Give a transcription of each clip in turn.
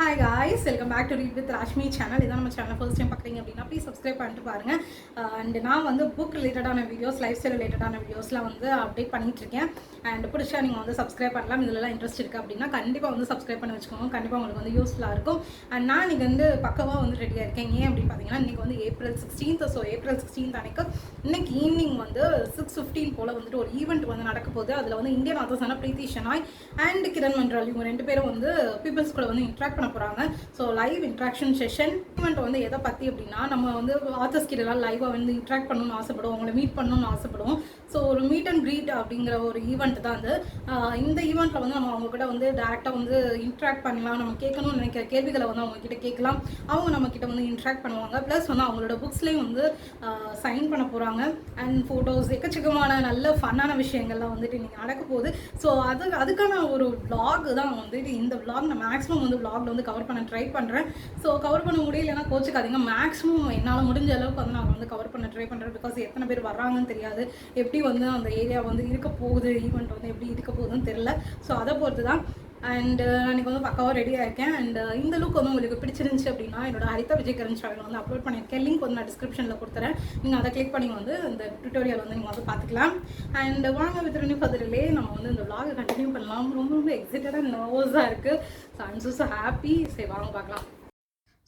Hi guys, welcome back to Read with Rashmi channel. This is my channel. First time பார்க்குறீங்க அப்படினா please subscribe பண்ணிட்டு பாருங்க. And நான் வந்து book ரிலேட்டடான வீடியோஸ், லைஃப் ஸ்டைல் ரிலேட்டடான வீடியோஸ்லாம் வந்து அப்டேட் பண்ணிட்டு இருக்கேன். And பிடிச்சா நீங்க வந்து subscribe பண்ணலாம். இதெல்லாம் இன்ட்ரஸ்ட் இருக்கு அப்படினா கண்டிப்பா வந்து subscribe பண்ணி வெச்சுக்கோங்க. கண்டிப்பா உங்களுக்கு வந்து யூஸ்ஃபுல்லா இருக்கும். And நான் இன்னைக்கு வந்து பக்கவா வந்து ரெடியா இருக்கேன். ஏன் அப்படி பாத்தீங்கன்னா இன்னைக்கு வந்து April 16th. So April 16th அன்னைக்கு இன்னைக்கு ஈவினிங் வந்து 6:15 போல வந்துட்டு ஒரு ஈவென்ட் வந்து நடக்க போகுது. அதுல வந்து இந்தியன் ஆத்தர்ஸான preetishenoy and kiranmanral இவங்க ரெண்டு பேரும் வந்து பீப்பிள்ஸ் கூட வந்து இன்டராக்ட் பண்ண போறாங்க. So live interaction session event வந்து எதை பற்றி அப்படின்னா நம்ம வந்து ஆத்தர்ஸ் கிட்டலாம் லைவாக வந்து இன்ட்ராக்ட் பண்ணணும்னு ஆசைப்படுவோம், அவங்கள மீட் பண்ணணும்னு ஆசைப்படுவோம். ஸோ ஒரு மீட் அண்ட் க்ரீட் அப்படிங்கிற ஒரு ஈவெண்ட் தான் அது. இந்த ஈவெண்ட்டில் வந்து நம்ம அவங்கக்கிட்ட வந்து டேரெக்டாக வந்து இன்ட்ராக்ட் பண்ணலாம், நம்ம கேட்கணும்னு நினைக்கிற கேள்விகளை வந்து அவங்கக்கிட்ட கேட்கலாம், அவங்க நம்மக்கிட்ட வந்து இன்ட்ராக்ட் பண்ணுவாங்க. ப்ளஸ் வந்து அவங்களோட புக்ஸ்லேயும் வந்து சைன் பண்ண போகிறாங்க. அண்ட் ஃபோட்டோஸ் எக்கச்சக்கமான நல்ல ஃபன்னான விஷயங்கள்லாம் வந்துட்டு இன்றைக்கி நடக்க போகுது. ஸோ அதுக்கான ஒரு vlog தான் வந்துட்டு இந்த vlog. நான் மேக்ஸிமம் வந்து vlogல வந்து கவர் பண்ண ட்ரை பண்ணுறேன். ஸோ கவர் பண்ண முடியலைன்னா கோச்சுக்காதீங்க. மேக்ஸிமம் என்னால் முடிஞ்ச அளவுக்கு வந்து நான் வந்து கவர் பண்ண ட்ரை பண்ணுறேன். பிகாஸ் எத்தனை பேர் வர்றாங்கன்னு தெரியாது, எப்படி வந்து அந்த ஏரியா வந்து இருக்க போகுது, ஈவெண்ட் வந்து எப்படி இருக்க போகுதுன்னு தெரியல. ஸோ அதை பொறுத்து தான். அண்ட் அன்றைக்கி வந்து பக்காவாக ரெடியாக இருக்கேன். அண்ட் இந்த லுக் வந்து உங்களுக்கு பிடிச்சிருந்துச்சு அப்படின்னா என்னோட ஹரிதா விஜய் கிரண் சேனல் வந்து அப்லோட் பண்ணியிருக்கேன். லிங்க் வந்து நான் டிஸ்கிரிப்ஷனில் கொடுத்துறேன். நீங்கள் அதை கிளிக் பண்ணி வந்து இந்த டுட்டோரியல் வந்து நீங்கள் வந்து பார்த்துக்கலாம். அண்ட் வாங்க வித் ரெனியூ ஃபர்தர்லே நம்ம வந்து இந்த vlog கண்டினியூ பண்ணலாம். ரொம்ப ரொம்ப எக்ஸைட்டடாக நர்வஸாக இருக்குது. So I'm so happy. சரி வாங்க பார்க்கலாம்.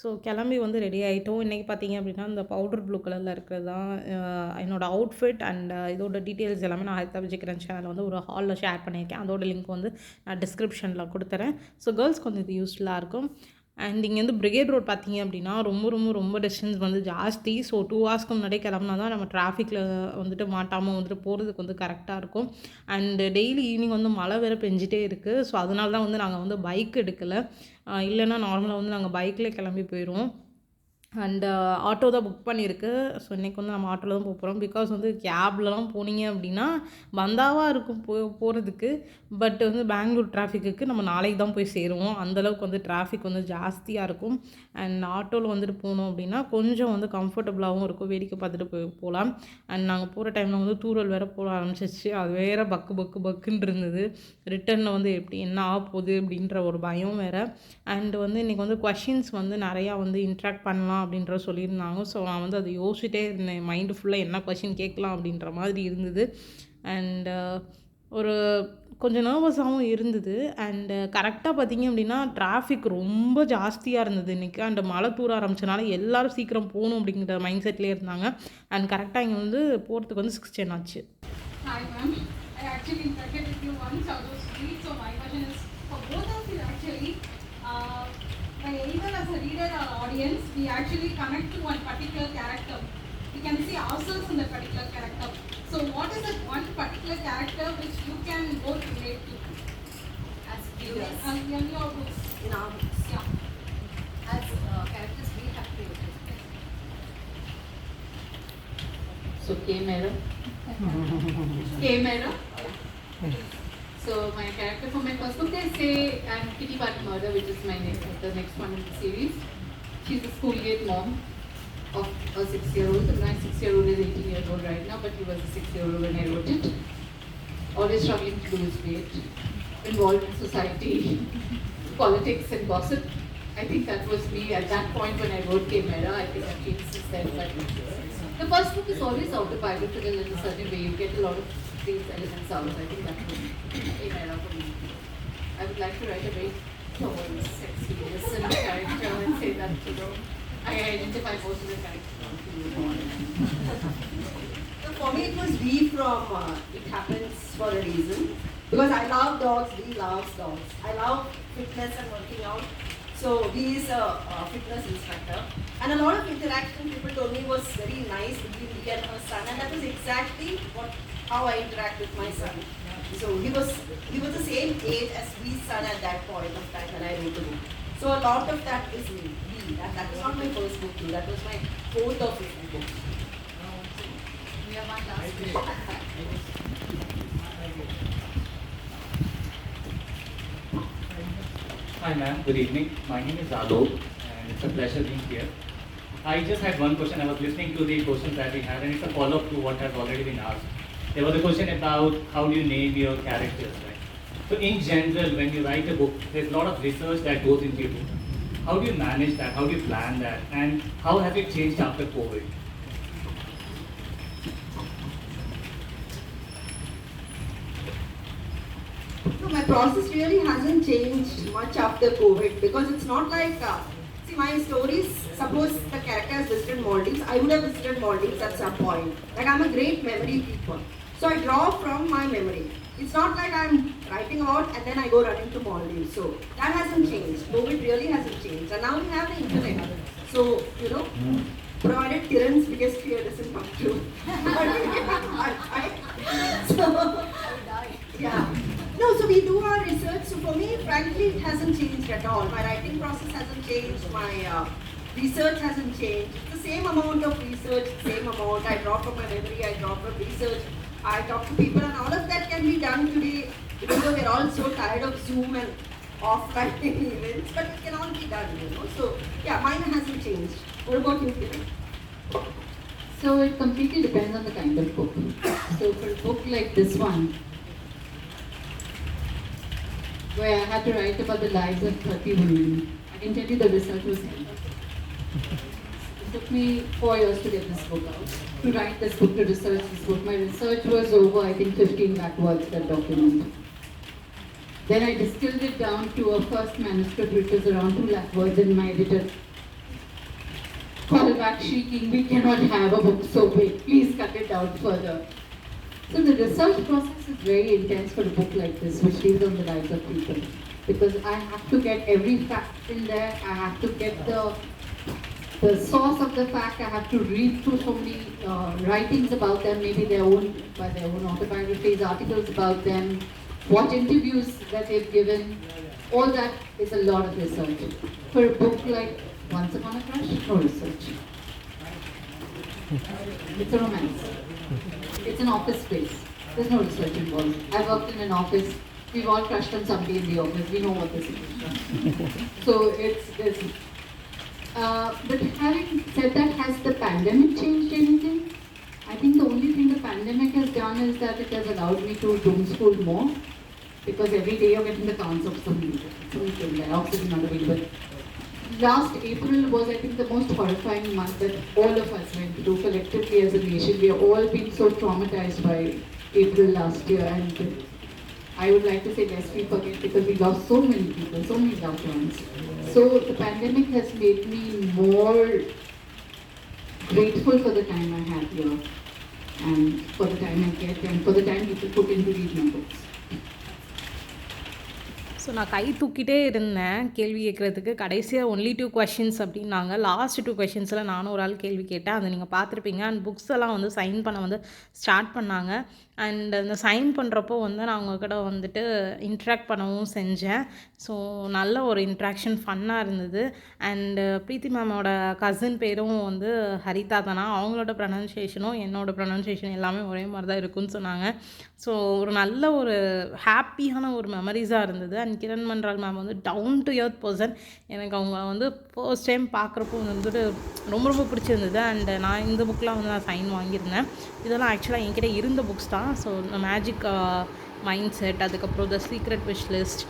ஸோ கிளம்பி வந்து ரெடி ஆகிட்டோம். இன்றைக்கி பார்த்தீங்க அப்படின்னா இந்த பவுடர் ப்ளூ கலரில் இருக்கிறது தான் என்னோடய அவுட்ஃபிட். அண்ட் இதோட டீட்டெயில்ஸ் எல்லாமே நான் ஹரிதா விஜய் கிரண் சேனல் வந்து ஒரு ஹாலில் ஷேர் பண்ணியிருக்கேன். அதோட லிங்க் வந்து நான் டிஸ்கிரிப்ஷனில் கொடுத்துறேன். ஸோ கேர்ள்ஸ்க்கு வந்து இது யூஸ்ஃபுல்லாக இருக்கும். அண்ட் இங்கேருந்து பிரிகேட் ரோட் பார்த்தீங்க அப்படின்னா ரொம்ப டிஸ்டன்ஸ் வந்து ஜாஸ்தி. ஸோ 2 ஹவர்ஸ்க்கு முன்னாடியே கிளம்புனா தான் நம்ம டிராஃபிக்கில் வந்துட்டு மாட்டாமல் வந்துட்டு போகிறதுக்கு வந்து கரெக்டாக இருக்கும். அண்டு டெய்லி ஈவினிங் வந்து மழை வேறு பெஞ்சிட்டே இருக்குது. ஸோ அதனால தான் வந்து நாங்கள் வந்து பைக் எடுக்கலை. இல்லைன்னா நார்மலாக வந்து நாங்கள் பைக்கில் கிளம்பி போயிடுவோம். அண்ட் ஆட்டோ தான் புக் பண்ணியிருக்கு. ஸோ இன்றைக்கி வந்து நம்ம ஆட்டோவில் தான் போகிறோம். பிகாஸ் வந்து கேப்லலாம் போனீங்க அப்படின்னா பந்தாவாக இருக்கும் போகிறதுக்கு. பட் வந்து பெங்களூர் டிராஃபிக்கு நம்ம நாளைக்கு தான் போய் சேருவோம். அந்தளவுக்கு வந்து டிராஃபிக் வந்து ஜாஸ்தியாக இருக்கும். அண்ட் ஆட்டோவில் வந்துட்டு போனோம் அப்படின்னா கொஞ்சம் வந்து கம்ஃபர்டபுளாகவும் இருக்கும், வேடிக்கை பார்த்துட்டு போகலாம். அண்ட் நாங்கள் போகிற டைமில் வந்து தூரல் வேறு போட ஆரம்பிச்சிச்சு. அது வேறு பக்குன்னு இருந்தது. ரிட்டனில் வந்து என்ன ஆக போகுது அப்படின்ற ஒரு பயம் வேறு. அண்ட் வந்து இன்றைக்கி வந்து கொஷின்ஸ் வந்து நிறையா வந்து இன்ட்ராக்ட் பண்ணலாம் அப்படின்ற சொல்லியிருந்தாங்க. ஸோ நான் வந்து அதை யோசிச்சுட்டே இருந்தேன். மைண்டு ஃபுல்லாக என்ன கொஷின் கேட்கலாம் அப்படின்ற மாதிரி இருந்தது. அண்டு ஒரு கொஞ்சம் நர்வஸாகவும் இருந்தது. அண்டு கரெக்டாக பார்த்திங்க அப்படின்னா டிராஃபிக் ரொம்ப ஜாஸ்தியாக இருந்தது இன்றைக்கி. அண்டு மழை தூர ஆரம்பிச்சனால எல்லோரும் சீக்கிரம் போகணும் அப்படிங்கிற மைண்ட் செட்லேயே இருந்தாங்க. அண்ட் கரெக்டாக இங்கே வந்து போகிறதுக்கு வந்து 6:10 ஆச்சு. Hi ma'am, I actually interacted with you once. I was sweet, so my question is for both of you actually. Either as a reader or audience, we actually connect to one particular character. We can see ourselves in that particular character. So what is that one particular character which you can both relate to? As readers. In your books. In our books. Yeah. As characters we have created. So K-Mera. K-Mera. So my character for my first book, they say I'm Kitty Murder, which is the next one in the series. She's a school-age mom of a 6-year-old. My 6-year-old is 18 years old right now, but he was a 6-year-old when I wrote it. Always struggling to do his weight, involved in society, politics and gossip. I think that was me at that point when I wrote K-Mera. I think I've changed since then. But the first book is always autobiographical in a certain way. You get a lot of these elements out. I think that was K-Mera for me. I would like to write a very tall, sexy, innocent character and say that, I identify most of the characters. So for me it was V from It Happens for a Reason. Because I love dogs, V loves dogs. I love fitness and working out. So he is a fitness instructor, and a lot of interaction people told me was very nice between me and her son, and that was exactly how I interact with my son. So he was the same age as V's son at that point of time when I wrote the book. So a lot of that is me. That was not my first book too. That was my 4th or 5th book. We have one last question. Hi ma'am, good evening. My name is Alok and it's a pleasure being here. I just had one question. I was listening to the questions that we had and it's a follow-up to what has already been asked. There was a question about how do you name your characters, right? So in general, when you write a book, there's a lot of research that goes into your book. how do you manage that? How do you plan that? And how has it changed after COVID? No, my process really hasn't changed much after COVID because it's not like, see my stories, suppose the character has visited Maldives, I would have visited Maldives at some point. Like I'm a great memory keeper. So I draw from my memory. It's not like I'm writing about and then I go running to Maldives. So that hasn't changed. COVID really hasn't changed. And now we have the internet. So, provided Kiran's biggest fear doesn't come true. So, yeah. No, so we do our research. So for me, frankly, it hasn't changed at all. My writing process hasn't changed. My research hasn't changed. It's the same amount of research, same amount. I draw from my memory, I draw from research. I talk to people, and all of that can be done today, even though we're all so tired of Zoom and offline events, but it can all be done, So, yeah, mine hasn't changed. What about you, Kiran? So it completely depends on the kind of book. So for a book like this one, where I had to write about the lives of 30 women, I can tell you the research was hell. It took me 4 years to get this book out, to write this book, to research this book. My research was over, I think, 15 lakh words, that document. Then I distilled it down to a first manuscript, which was around 2 lakh words, and my editor called back shrieking, "We cannot have a book so big, please cut it down further." So the research process is very intense for a book like this, which deals on the lives of people. Because I have to get every fact in there, I have to get the source of the fact, I have to read through so many writings about them, maybe by their own autobiographies, articles about them, watch interviews that they've given. All that is a lot of research. For a book like Once Upon a Crush, no research. It's a romance. It's an office space. There's no research involved. I worked in an office. We've all crushed on somebody in the office. We know what this is. So it's but having said that, has the pandemic changed anything? I think the only thing the pandemic has done is that it has allowed me to doom school more. Because every day you're getting the counts of something oxygen not available. Last April was, I think, the most horrifying month that all of us went through collectively as a nation. We are all being so traumatized by April last year, and I would like to say lest we forget, because we lost so many people, so many loved ones. So the pandemic has made me more grateful for the time I had here, and for the time I get, and for the time people put into these my books. So நான் கை தூக்கிட்டே இருந்தேன் கேள்வி கேட்குறதுக்கு. கடைசியாக only 2 questions அப்படின்னாங்க. Last 2 கொஷின்ஸில் நானும் ஒரு ஆள் கேள்வி கேட்டேன். அதை நீங்கள் பார்த்துருப்பீங்க. அண்ட் புக்ஸ் எல்லாம் வந்து சைன் பண்ண வந்து ஸ்டார்ட் பண்ணாங்க. அண்ட் அந்த சைன் பண்ணுறப்போ வந்து நான் அவங்கக்கிட்ட வந்துட்டு இன்ட்ராக்ட் பண்ணவும் செஞ்சேன். ஸோ நல்ல ஒரு இன்ட்ராக்ஷன் ஃபன்னாக இருந்தது. அண்டு ப்ரீத்தி மேமோட கசின் பேரும் வந்து ஹரிதா தானா. அவங்களோட ப்ரொனன்சியேஷனும் என்னோடய ப்ரொனன்சியேஷன் எல்லாமே ஒரே மாதிரி தான் இருக்குன்னு சொன்னாங்க. ஸோ ஒரு நல்ல ஒரு ஹாப்பியான ஒரு மெமரிஸாக இருந்தது. அண்ட் கிரண்மன்ரால் மேம் வந்து டவுன் டு எர்த் பர்சன். எனக்கு அவங்க வந்து ஃபர்ஸ்ட் டைம் பார்க்குறப்போ வந்துட்டு ரொம்ப ரொம்ப பிடிச்சிருந்தது. அண்ட் நான் இந்த புக்கெலாம் வந்து நான் சைன் வாங்கியிருந்தேன். இதெல்லாம் ஆக்சுவலாக என்கிட்ட இருந்த புக்ஸ் தான். ஸோ மேஜிக் மைண்ட் செட், அதுக்கப்புறம் த சீக்ரெட் விஷ் லிஸ்ட்,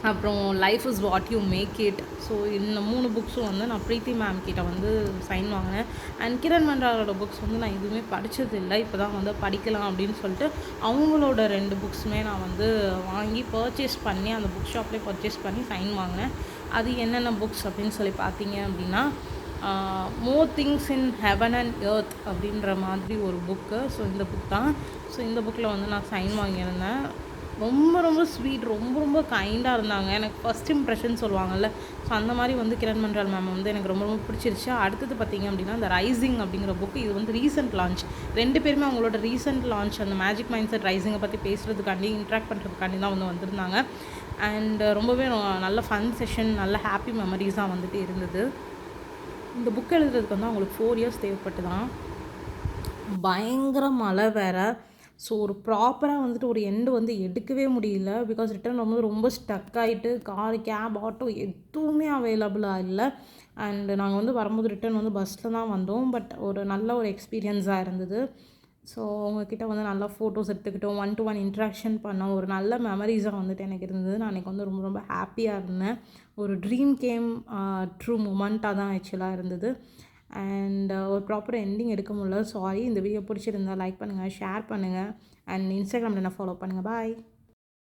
அப்புறம் life is what you make it. So இந்த 3 புக்ஸும் வந்து நான் ப்ரீத்தி மேம் கிட்ட வந்து சைன் வாங்கினேன். அண்ட் கிரண்மன்ராலோட புக்ஸ் வந்து நான் எதுவுமே படித்ததில்லை. இப்போ தான் வந்து படிக்கலாம் அப்படின்னு சொல்லிட்டு அவங்களோட 2 புக்ஸுமே நான் வந்து வாங்கி பர்ச்சேஸ் பண்ணி அந்த புக் ஷாப்லேயே பர்ச்சேஸ் பண்ணி சைன் வாங்கினேன். அது என்னென்ன புக்ஸ் அப்படின்னு சொல்லி பார்த்தீங்க அப்படின்னா, மோர் things in heaven and earth அப்படின்ற மாதிரி ஒரு புக்கு. ஸோ இந்த புக் தான். ஸோ இந்த புக்கில் வந்து நான் சைன் வாங்கியிருந்தேன். ரொம்ப ரொம்ப ஸ்வீட், ரொம்ப ரொம்ப கைண்டாக இருந்தாங்க. எனக்கு ஃபஸ்ட் இம்ப்ரெஷன் சொல்லுவாங்கள்ல, ஸோ அந்த மாதிரி வந்து கிரண்மன்ரால் மேம் வந்து எனக்கு ரொம்ப ரொம்ப பிடிச்சிருச்சு. அடுத்தது பார்த்திங்க அப்படின்னா இந்த ரைசிங் அப்படிங்கிற புக்கு. இது வந்து ரீசெண்ட் லான்ச். 2 பேருமே அவங்களோட ரீசெண்ட் லான்ச் அந்த மேஜிக் மைண்ட் செட் ரைசிங்கை பற்றி பேசுகிறதுக்காண்டி, இன்ட்ராக்ட் பண்ணுறதுக்காண்டி தான் வந்து வந்திருந்தாங்க. அண்ட் ரொம்பவே நல்ல ஃபன் செஷன், நல்ல ஹாப்பி மெமரிஸாக வந்துட்டு இருந்தது. இந்த புக் எழுதுறதுக்கு வந்து அவங்களுக்கு 4 இயர்ஸ் தேவைப்பட்டு தான். பயங்கர மழை வேறு. ஸோ ஒரு ப்ராப்பராக வந்துட்டு ஒரு எண்டு வந்து எடுக்கவே முடியல. பிகாஸ் ரிட்டன் வந்து ரொம்ப ஸ்டக் ஆகிட்டு, கார், கேப், ஆட்டோ எதுவுமே அவைலபிளாக இல்லை. அண்டு நாங்கள் வந்து வரும்போது ரிட்டன் வந்து பஸ்ஸில் தான் வந்தோம். பட் ஒரு நல்ல ஒரு எக்ஸ்பீரியன்ஸாக இருந்தது. ஸோ உங்ககிட்ட வந்து நல்லா ஃபோட்டோஸ் எடுத்துக்கிட்டோம், 1-to-1 இன்ட்ராக்ஷன் பண்ணோம். ஒரு நல்ல மெமரிஸாக வந்துட்டு எனக்கு இருந்தது. நான் அன்றைக்கி வந்து ரொம்ப ரொம்ப ஹாப்பியாக இருந்தேன். ஒரு ட்ரீம் கேம் ட்ரூ மூமெண்ட்டாக தான் ஆக்சுவலாக இருந்தது. அண்ட் ஒரு ப்ராப்பர் எண்டிங் எடுக்க முடியல, சாரி. இந்த வீடியோ பிடிச்சிருந்தா லைக் பண்ணுங்கள், ஷேர் பண்ணுங்கள், அண்ட் இன்ஸ்டாகிராமில் என்ன ஃபாலோ பண்ணுங்கள். பாய்.